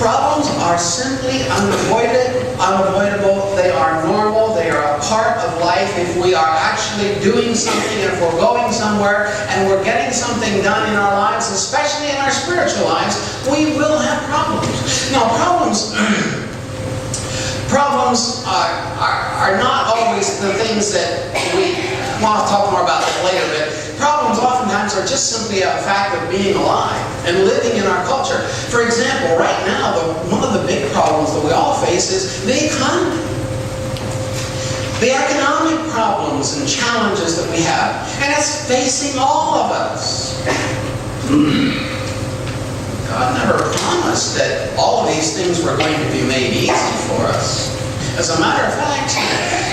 Problems are simply unavoidable. They are normal. They are a part of life. If we are actually doing something, if we're going somewhere, and we're getting something done in our lives, especially in our spiritual lives, we will have problems. Now, problems are not always the things that I'll talk more about that later, but problems oftentimes are just simply a fact of being alive and living in our culture. For example, right now, one of the big problems that we all face is the economy. The economic problems and challenges that we have. And it's facing all of us. God never promised that all of these things were going to be made easy for us. As a matter of fact,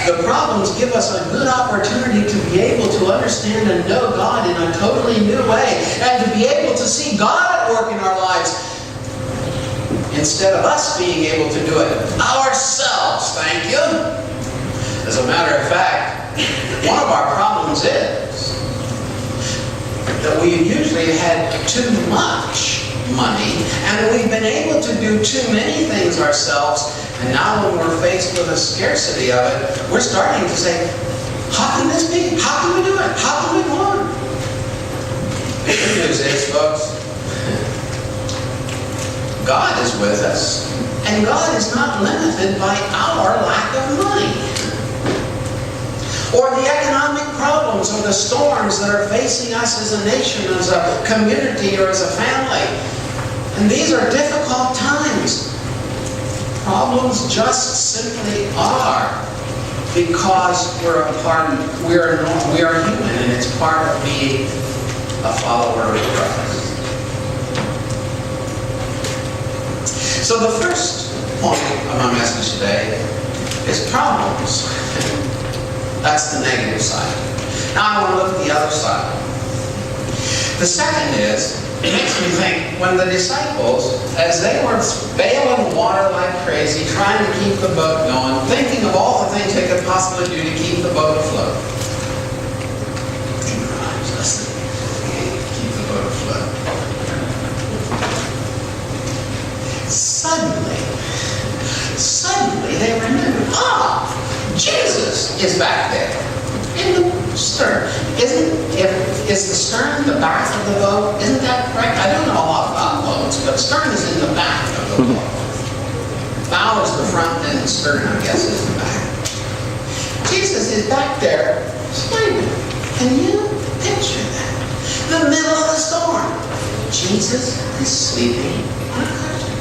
the problems give us a good opportunity to be able to understand and know God in a totally new way, and to be able to see God at work in our lives instead of us being able to do it ourselves. Thank you. As a matter of fact, one of our problems is that we usually had too much money, and we've been able to do too many things ourselves. And now when we're faced with a scarcity of it, we're starting to say, how can this be? How can we do it? How can we go on? The good news is, folks, God is with us. And God is not limited by our lack of money, or the economic problems, or the storms that are facing us as a nation, as a community, or as a family. And these are difficult times. Problems just simply are, because we are human, and it's part of being a follower of Christ. So the first point of my message today is problems. That's the negative side. Now I want to look at the other side. The second is, it makes me think, when the disciples, as they were bailing water like crazy, trying to keep the boat going, thinking of all the things they could possibly do to keep the boat afloat. Keep the boat afloat. Suddenly they remembered, Jesus is back there in the stern. Is the stern the back of the boat? Isn't that correct? I don't know a lot about boats, but stern is in the back of the boat. Bow is the front, and the stern, I guess, is the back. Jesus is back there sleeping. Can you picture that? The middle of the storm. Jesus is sleeping on a cushion.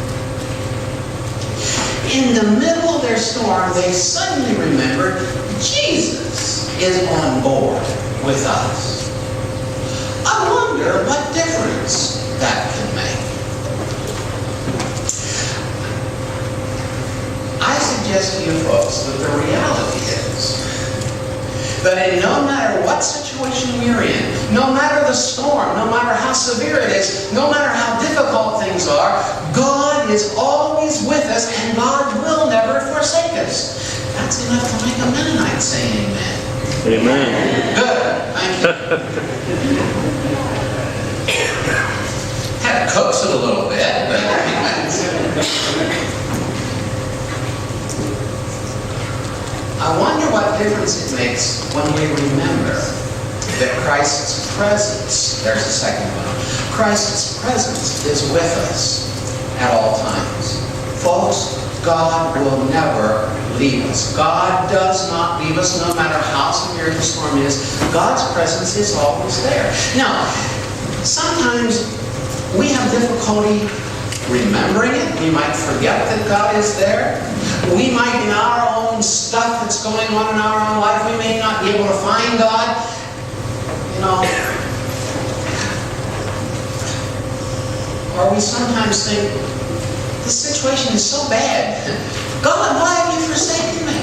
In the middle of their storm, they suddenly remembered Jesus is on board with us. I wonder what difference that can make. I suggest to you folks that the reality is that no matter what situation we're in, no matter the storm, no matter how severe it is, no matter how difficult things are, God is always with us, and God will never forsake us. That's enough to make a Mennonite say amen. Amen. Good. Thank you. Had to coax it a little bit, but I wonder what difference it makes when we remember that Christ's presence, there's the second one, Christ's presence is with us at all times. Folks, God will never leave us. God does not leave us, no matter how severe the storm is. God's presence is always there. Now, sometimes we have difficulty remembering it. We might forget that God is there. We might, in our own stuff that's going on in our own life, we may not be able to find God. Or we sometimes think, the situation is so bad. God, why have you forsaken me?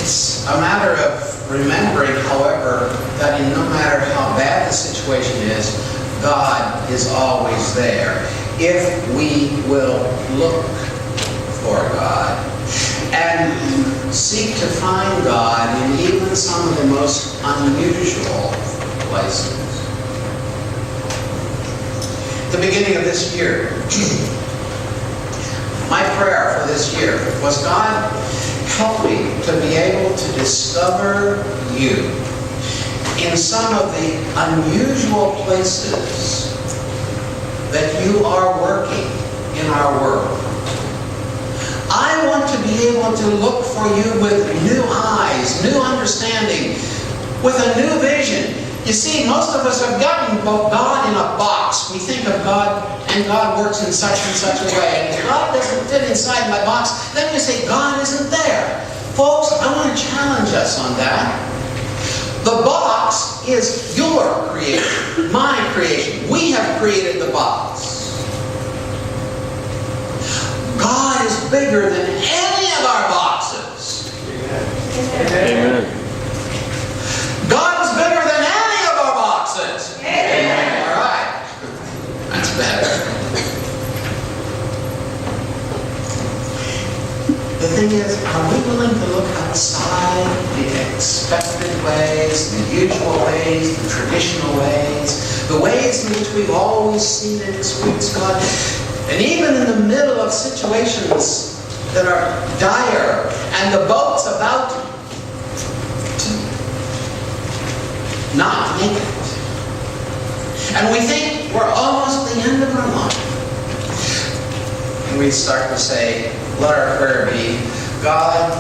It's a matter of remembering, however, that no matter how bad the situation is, God is always there. If we will look for God and seek to find God in even some of the most unusual places. the beginning of this year, my prayer for this year was, God, help me to be able to discover you in some of the unusual places that you are working in our world. I want to be able to look for you with new eyes, new understanding, with a new vision. You see, most of us have gotten God in a box. We think of God, and God works in such and such a way. And if God doesn't fit inside my box, then you say God isn't there. Folks, I want to challenge us on that. The box is your creation, my creation. We have created the box. God is bigger than any of our boxes. Amen. God is bigger than any of our boxes. Amen. All right. That's better. The thing is, are we willing to look outside the expected ways, the usual ways, the traditional ways, the ways in which we've always seen and experienced God? And even in the middle of situations that are dire and the boat's about to not make it, and we think we're almost at the end of our life, and we start to say, let our prayer be, God,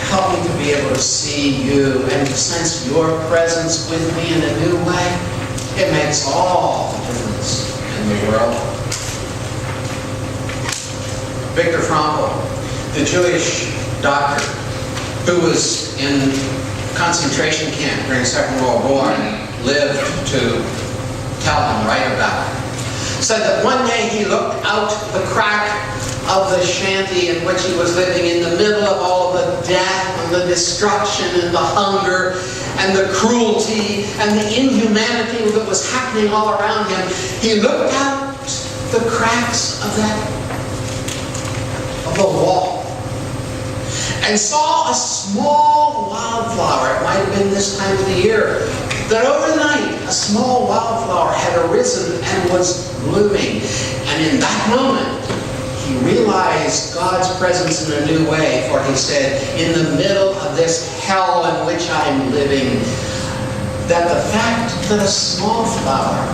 help me to be able to see you and to sense your presence with me in a new way. It makes all the difference in the world. Viktor Frankl, the Jewish doctor who was in concentration camp during the Second World War and lived to tell him right about it, said that one day he looked out the crack of the shanty in which he was living, in the middle of all the death and the destruction and the hunger and the cruelty and the inhumanity that was happening all around him. He looked out the cracks of the wall and saw a small wildflower. It might have been this time of the year, that overnight a small wildflower had arisen and was blooming. And in that moment, he realized God's presence in a new way, for he said, in the middle of this hell in which I'm living, that the fact that a small flower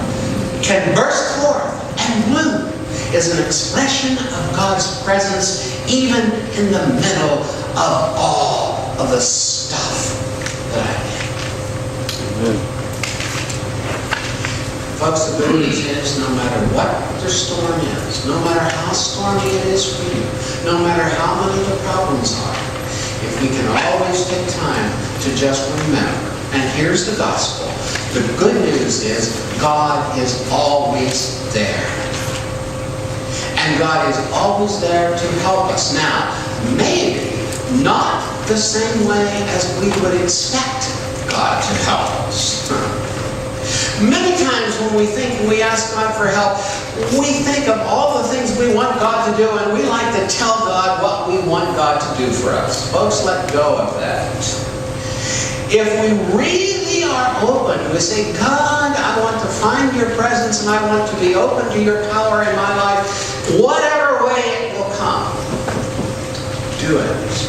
can burst forth and bloom is an expression of God's presence even in the middle of all of the stuff that I did. Folks, the good news is, no matter what the storm is, no matter how stormy it is for you, no matter how many the problems are, if we can always take time to just remember, and here's the gospel, the good news is God is always there. And God is always there to help us. Now, maybe not the same way as we would expect God to help us. Many times when we ask God for help, we think of all the things we want God to do, and we like to tell God what we want God to do for us. Folks, let go of that. If we really are open, we say, God, I want to find your presence and I want to be open to your power in my life, whatever way it will come, do it.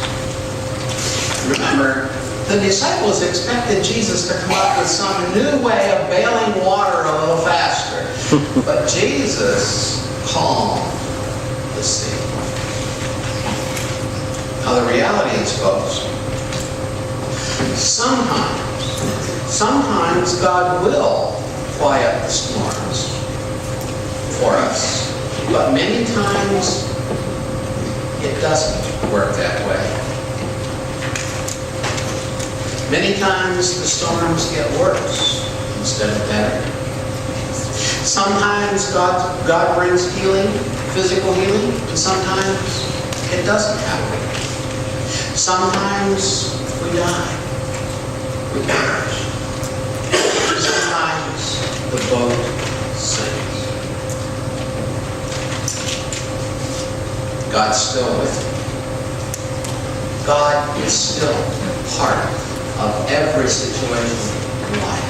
Remember, the disciples expected Jesus to come up with some new way of bailing water a little faster. But Jesus calmed the sea. Now the reality is, folks, sometimes God will quiet the storms for us. But many times it doesn't work that way. Many times the storms get worse instead of better. Sometimes God brings healing, physical healing, and sometimes it doesn't happen. Sometimes we die. We perish. Sometimes the boat sinks. God's still with you. God is still part of every situation in life.